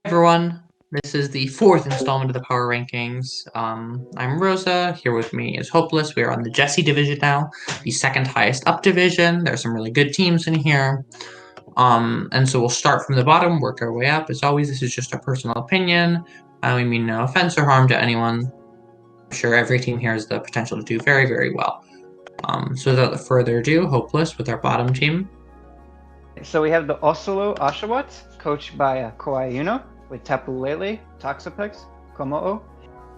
Everyone, this is the fourth installment of the Power Rankings. I'm Rosa. Here with me is Hopeless. We are on the Jessie division now, the second highest up division. There's some really good teams in here. And so we'll start from the bottom, work our way up. As always, this is just a personal opinion. We mean no offense or harm to anyone. I'm sure every team here has the potential to do very, very well. So without further ado, Hopeless with our bottom team. So we have the Oslo Oshawott, coached by Kawhi Yuno, with Tapu Lele, Toxapex, Komo'o,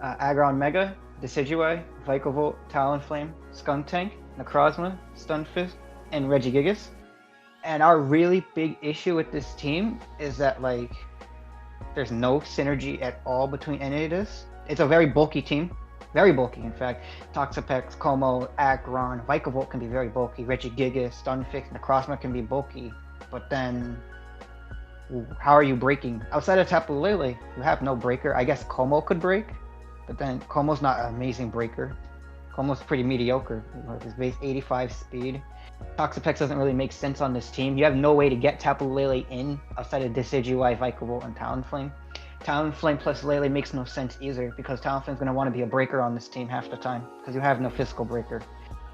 Aggron Mega, Decidueye, Vikavolt, Talonflame, Skuntank, Necrozma, Stunfisk, and Regigigas. And our really big issue with this team is that, like, there's no synergy at all between any of this. It's a very bulky team. Very bulky, in fact. Toxapex, Como, Aggron, Vikavolt can be very bulky. Regigigas, Stunfisk, Necrozma can be bulky. But then, how are you breaking? Outside of Tapu Lele, you have no breaker. I guess Como could break, but then Como's not an amazing breaker. Como's pretty mediocre with his base 85 speed. Toxapex doesn't really make sense on this team. You have no way to get Tapu Lele in outside of Decidueye, Vikavolt, and Talonflame. Talonflame plus Lele makes no sense either, because Talonflame's going to want to be a breaker on this team half the time, because you have no physical breaker.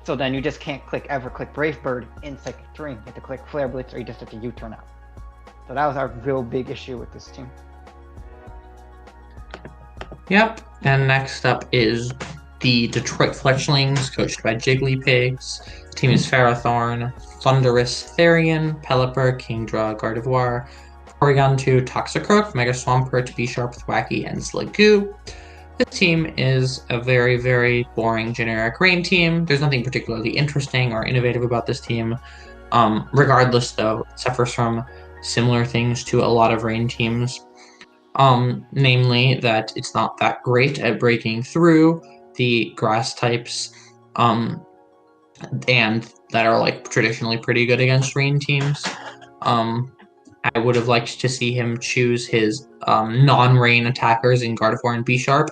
So then you just can't ever click Brave Bird in Psychic Terrain. You have to click Flare Blitz, or you just have to U-turn out. So that was our real big issue with this team. Yep, and next up is the Detroit Fletchlings, coached by Jigglypigs. The team is Ferrothorn, Thundurus, Therian, Pelipper, Kingdra, Gardevoir, Porygon2, Toxicroak, Mega Swampert, Bisharp, Thwackey, and Sliggoo. This team is a very, very boring generic rain team. There's nothing particularly interesting or innovative about this team. Regardless, though, it suffers from similar things to a lot of rain teams. Namely that it's not that great at breaking through the grass types, and that are like traditionally pretty good against rain teams. I would have liked to see him choose his non-rain attackers in Gardevoir and Bisharp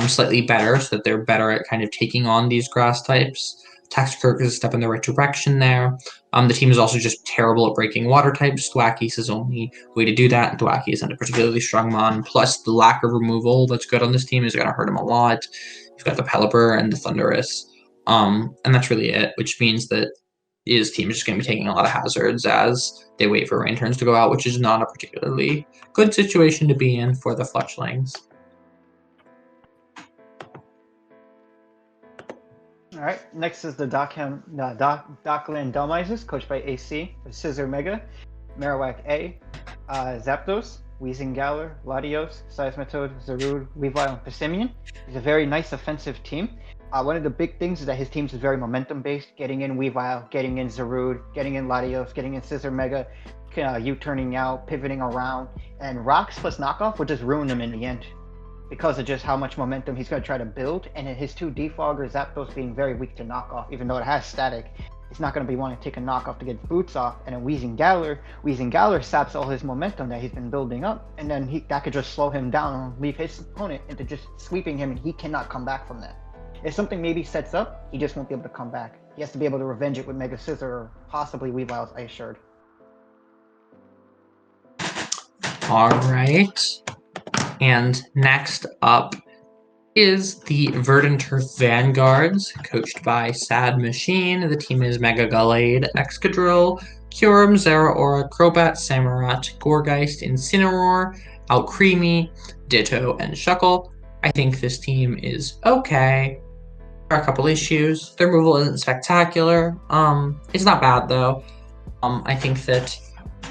slightly better, so that they're better at kind of taking on these grass types. Toxicroak is a step in the right direction there. The team is also just terrible at breaking water types. Thwackey's his only way to do that, and Thwackey isn't a particularly strong mon. Plus, the lack of removal that's good on this team is going to hurt him a lot. You've got the Pelipper and the Thundurus, and that's really it, which means that his team is just going to be taking a lot of hazards as they wait for rain turns to go out, which is not a particularly good situation to be in for the Fletchlings. All right, next is the Dockland Dhelmizers, coached by AC, with Scizor Mega, Marowak A, Zapdos, Weezing Latios, Seismitoad, Zarude, Weavile, and Persimmon. It's a very nice offensive team. One of the big things is that his team is very momentum-based, getting in Weavile, getting in Zarude, getting in Latios, getting in Scizor Mega, U-turning out, pivoting around, and Rocks plus Knockoff will just ruin him in the end because of just how much momentum he's going to try to build, and his two Defoggers, Zapdos being very weak to Knockoff, even though it has static. It's not going to be wanting to take a knockoff to get boots off, and then Weezing saps all his momentum that he's been building up, and then that could just slow him down and leave his opponent into just sweeping him, and he cannot come back from that. If something maybe sets up, he just won't be able to come back. He has to be able to revenge it with Mega Scizor or possibly Weavile's Ice Shard. Alright, and next up is the Verdant Turf Vanguards, coached by Sad Machine. The team is Mega Gallade, Excadrill, Kyurem, Zeraora, Crobat, Samurott, Gourgeist, Incineroar, Alcremie, Ditto, and Shuckle. I think this team is okay. There are a couple issues. Their removal isn't spectacular. It's not bad, though. I think that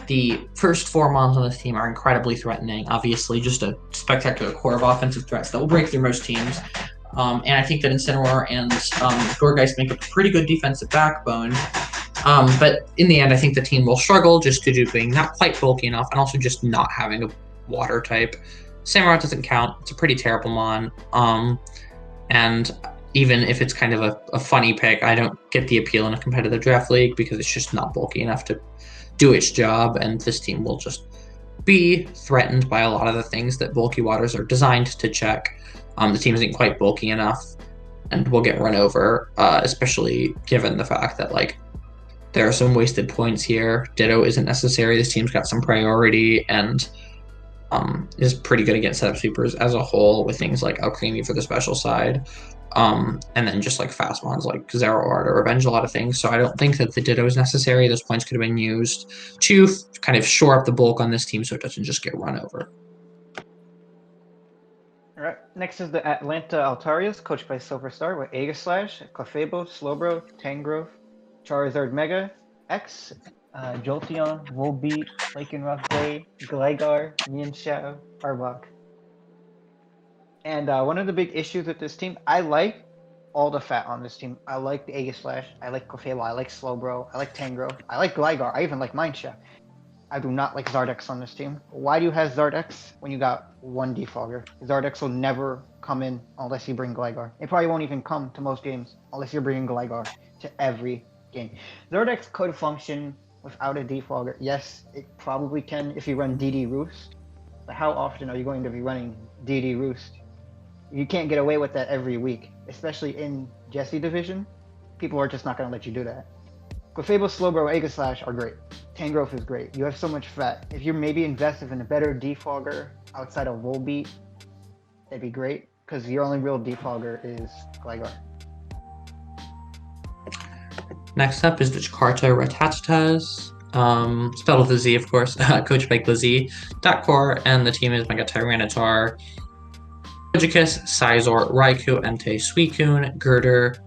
the first four mons on this team are incredibly threatening. Obviously, just a spectacular core of offensive threats that will break through most teams. And I think that Incineroar and Gourgeist make a pretty good defensive backbone. But in the end, I think the team will struggle just due to being not quite bulky enough, and also just not having a water type. Samurott doesn't count. It's a pretty terrible mon. And even if it's kind of a funny pick, I don't get the appeal in a competitive draft league because it's just not bulky enough to do its job, and this team will just be threatened by a lot of the things that bulky waters are designed to check. The team isn't quite bulky enough, and will get run over, especially given the fact that, like, there are some wasted points here. Ditto isn't necessary. This team's got some priority, and is pretty good against setup sweepers as a whole, with things like Alcremie for the special side. And then just like fast ones like Zero Art or Revenge a lot of things. So I don't think that the Ditto is necessary. Those points could have been used to kind of shore up the bulk on this team so it doesn't just get run over. All right. Next is the Atlanta Altarias, coached by Silverstar, with Aegislash, Clefable, Slowbro, Tangrowth, Charizard Mega, X, Jolteon, Volbeat, Lycanroc Blade, Gligar, Mienshao, Arbok. And one of the big issues with this team, I like all the fat on this team. I like the Aegislash, I like Clefable, I like Slowbro, I like Tangrowth, I like Gligar, I even like Mienshao. I do not like Zardex on this team. Why do you have Zardex when you got one defogger? Zardex will never come in unless you bring Gligar. It probably won't even come to most games unless you're bringing Gligar to every game. Zardex could function without a defogger. Yes, it probably can if you run DD Roost. But how often are you going to be running DD Roost? You can't get away with that every week, especially in Jessie division. People are just not going to let you do that. Clefable, Slowbro, Aegislash are great. Tangrowth is great. You have so much fat. If you're maybe invested in a better defogger outside of Volbeat, that'd be great, because your only real defogger is Gligar. Next up is the Jakarta Rattatas, spelled with a Z, of course, coached by Glizzy, Core, and the team is Mega Tyranitar, Togekiss, Sizor, Raikou, Entei, Suicune, Girder,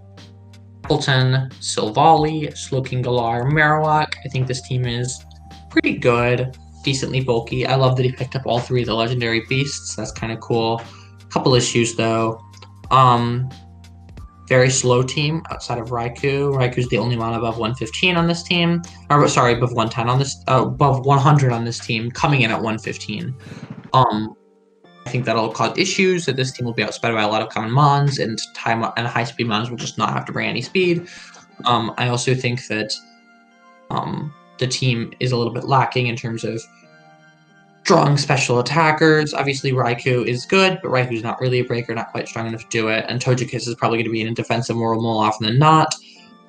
Appleton, Silvally, Slowking Galar, Marowak. I think this team is pretty good, decently bulky. I love that he picked up all three of the legendary beasts. That's kind of cool. Couple issues though. Very slow team outside of Raikou. Raikou's the only one above 115 on this team. Or sorry, above 110 on this, above 100 on this team, coming in at 115. I think that'll cause issues, that this team will be outsped by a lot of common mons, and high speed mons will just not have to bring any speed. I also think that the team is a little bit lacking in terms of strong special attackers. Obviously, Raikou is good, but Raikou's not really a breaker, not quite strong enough to do it, and Togekiss is probably going to be in a defensive role more often than not.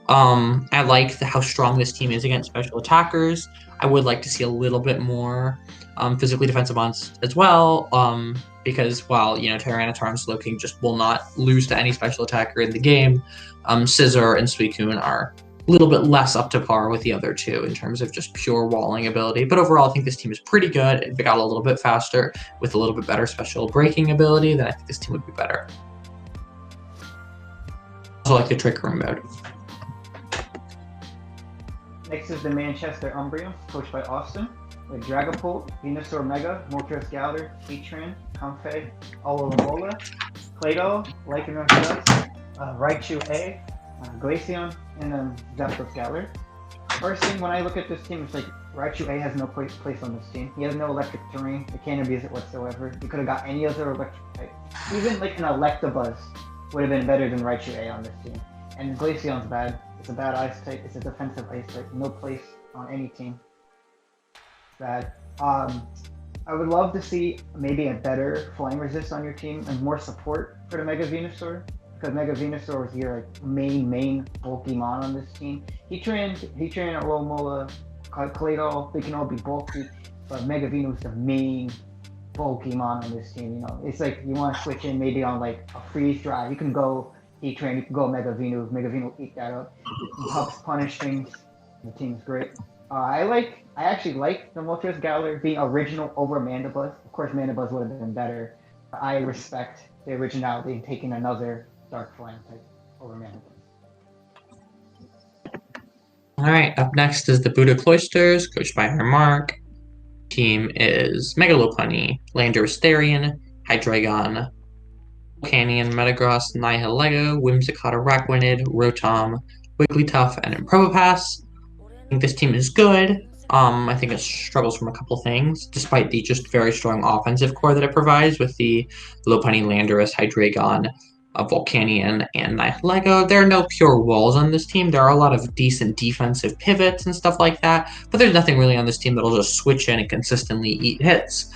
I like how strong this team is against special attackers. I would like to see a little bit more physically defensive mons as well, because while Tyranitar and Slowking just will not lose to any special attacker in the game, Scizor and Suicune are a little bit less up to par with the other two in terms of just pure walling ability. But overall, I think this team is pretty good. If it got a little bit faster with a little bit better special breaking ability, then I think this team would be better. I also like the Trick Room mode. Next is the Manchester Umbreon, coached by Austin, with Dragapult, Venusaur Mega, Moltres Galar, Heatran, Comfey, Alomomola, Claydol, Lycanroc Dust, Raichu A, Glaceon, and then Zapdos Galar. First thing when I look at this team, it's like Raichu A has no place on this team. He has no electric terrain. He can't abuse it whatsoever. He could have got any other electric type. Even like an Electabuzz would have been better than Raichu A on this team. And Glaceon's bad. It's a bad ice type. It's a defensive ice type. No place on any team. Bad. I would love to see maybe a better flying resist on your team and more support for the Mega Venusaur, because Mega Venusaur is your main bulky mon on this team. Heatran, Alomomola, Claydol, they can all be bulky, but Mega Venu is the main bulky mon on this team. It's like you want to switch in maybe on like a freeze dry. You can go Heatran, you can go Mega Venu will eat that up. It helps punish things. The team's great. I actually like the Moltres Galar being original over Mandibuzz. Of course, Mandibuzz would have been better. But I respect the originality in taking another Dark Flame type over Mandibuzz. Alright, up next is the Buddha Cloisters, coached by Mark. Team is Megalopunny, Landorus Therian, Hydreigon, Canyon, Metagross, Nihilego, Whimsicott, Araquanid, Rotom, Wigglytuff, and Improvopass. I think this team is good. I think it struggles from a couple things, despite the just very strong offensive core that it provides with the Lopunny, Landorus, Hydreigon, Volcanion, and Nihilego. There are no pure walls on this team. There are a lot of decent defensive pivots and stuff like that, but there's nothing really on this team that'll just switch in and consistently eat hits,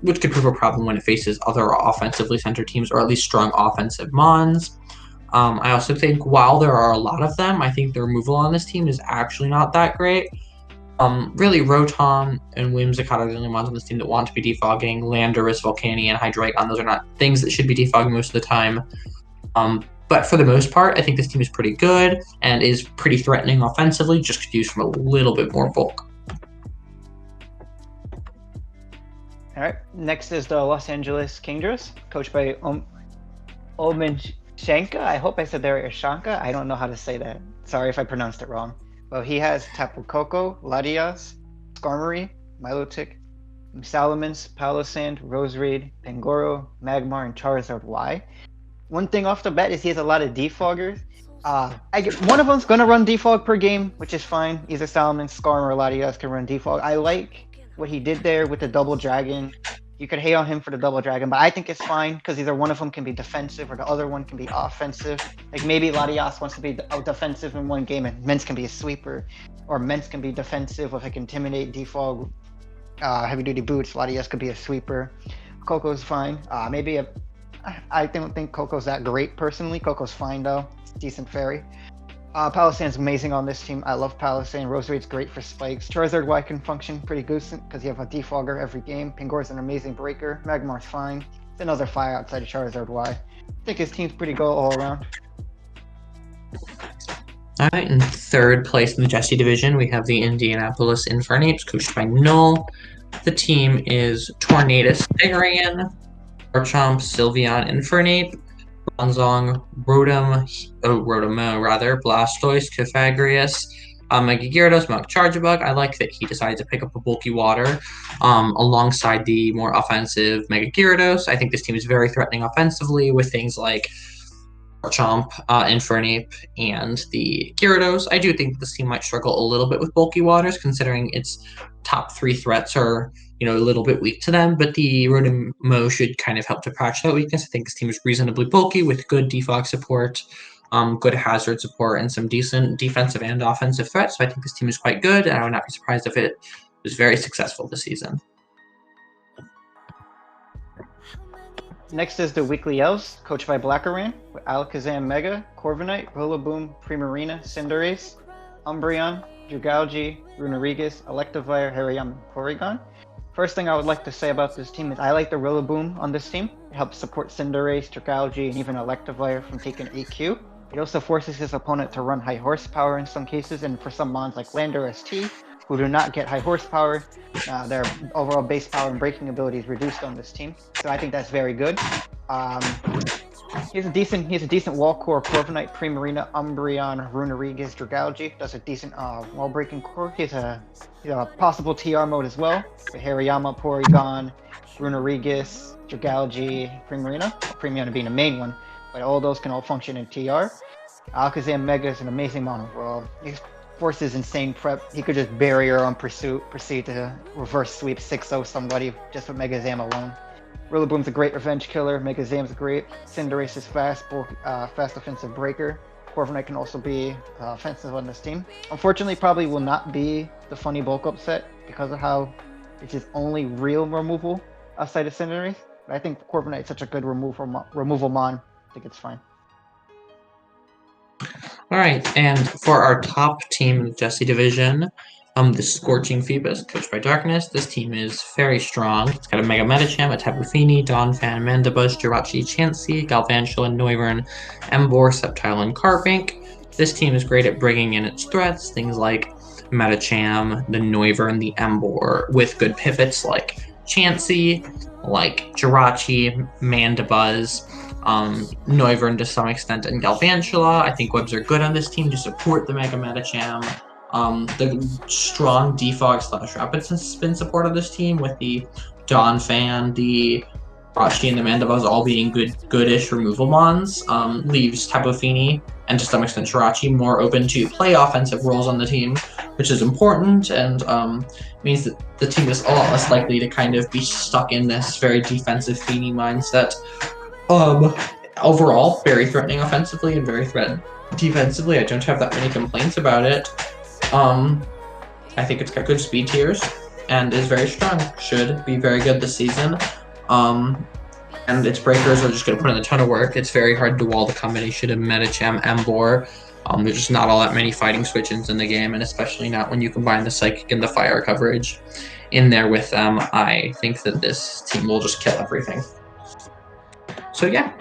which could prove a problem when it faces other offensively centered teams, or at least strong offensive mons. I also think while there are a lot of them, I think the removal on this team is actually not that great. Really, Rotom and Whimsicott are the only ones on this team that want to be defogging. Landorus, Volcanion, Hydreigon, those are not things that should be defogging most of the time. But for the most part, I think this team is pretty good and is pretty threatening offensively, just could use from a little bit more bulk. All right. Next is the Los Angeles Kingdras, coached by Omenchenka. I hope I said that right. Shanka. I don't know how to say that. Sorry if I pronounced it wrong. Well, he has Tapu Koko, Latias, Skarmory, Milotic, Salamence, Palossand, Roserade, Pangoro, Magmar, and Charizard Y. One thing off the bat is he has a lot of defoggers. One of them's gonna run defog per game, which is fine. Either Salamence, Skarmory, or Latias can run defog. I like what he did there with the double dragon. You could hate on him for the double dragon, but I think it's fine because either one of them can be defensive or the other one can be offensive. Like maybe Latias wants to be defensive in one game and Mence can be a sweeper, or Mence can be defensive with like Intimidate, Defog, Heavy Duty Boots. Latias could be a sweeper. Coco's fine. I don't think Coco's that great personally. Coco's fine though. Decent fairy. Palossand's amazing on this team. I love Palossand. Roserade's great for spikes. Charizard Y can function pretty decent because you have a defogger every game. Pangoro's an amazing breaker. Magmar's fine. It's another fire outside of Charizard Y. I think his team's pretty good all around. All right, in third place in the Jessie division, we have the Indianapolis Infernape, coached by Null. The team is Tornadus, Therian, Garchomp, Sylveon, Infernape, Bronzong, Rotom, Blastoise, Cofagrius, Mega Gyarados, Mega Charjabug. I like that he decided to pick up a bulky water alongside the more offensive Mega Gyarados. I think this team is very threatening offensively with things like Chomp, Infernape, and the Gyarados. I do think this team might struggle a little bit with bulky waters, considering its top 3 threats are, a little bit weak to them, but the Rotom should kind of help to patch that weakness. I think this team is reasonably bulky with good defog support, good hazard support, and some decent defensive and offensive threats. So I think this team is quite good, and I would not be surprised if it was very successful this season. Next is the Weekly Elves, coached by Blackaran, with Alakazam Mega, Corviknight, Rillaboom, Primarina, Cinderace, Umbreon, Dragalge, Runerigus, Electivire, Hariyama, and Porygon. First thing I would like to say about this team is I like the Rillaboom on this team. It helps support Cinderace, Dragalge, and even Electivire from taking AQ. It also forces his opponent to run high horsepower in some cases, and for some mons like Landorus T, who do not get high horsepower, their overall base power and breaking ability is reduced on this team. So I think that's very good. He has a decent wall core, Corviknight, Primarina, Umbreon, Runerigus, Dragalge. Does a decent wall breaking core. He's a possible TR mode as well, with Hariyama, Porygon, Runerigus, Dragalge, Primarina being the main one, but all those can all function in TR. Alakazam Mega is an amazing mono. He forces insane prep. He could just barrier on pursuit, proceed to reverse sweep 6-0 somebody just with Megazam alone. Rillaboom's a great revenge killer. Megazam's great. Cinderace is fast offensive breaker. Corviknight can also be offensive on this team. Unfortunately, probably will not be the funny bulk up set because of how it's his only real removal outside of Cinderace. But I think Corviknight's such a good removal mon. I think it's fine. All right, and for our top team in the Jessie division, the Scorching Phoebus, coached by Darkness. This team is very strong. It's got a Mega Medicham, a Tapu Fini, Donphan, Mandibuzz, Jirachi, Chansey, Galvantula, Noivern, Emboar, Sceptile, and Carbink. This team is great at bringing in its threats, things like Medicham, the Noivern, the Emboar, with good pivots like Chansey, like Jirachi, Mandibuzz, Noivern to some extent, and Galvantula. I think webs are good on this team to support the Mega Medicham. The strong defog / rapid spin support of this team with the Donphan, the Jirachi, and the Mandibuzz all being goodish removal mons leaves Tapu Fini and to some extent Jirachi more open to play offensive roles on the team, which is important and means that the team is a lot less likely to kind of be stuck in this very defensive Fini mindset. Overall, very threatening offensively and very threatening defensively. I don't have that many complaints about it. I think it's got good speed tiers and is very strong. Should be very good this season. And its breakers are just going to put in a ton of work. It's very hard to wall the combination of Medicham, Emboar, There's just not all that many fighting switch-ins in the game, and especially not when you combine the Psychic and the Fire coverage in there with them. I think that this team will just kill everything. So yeah,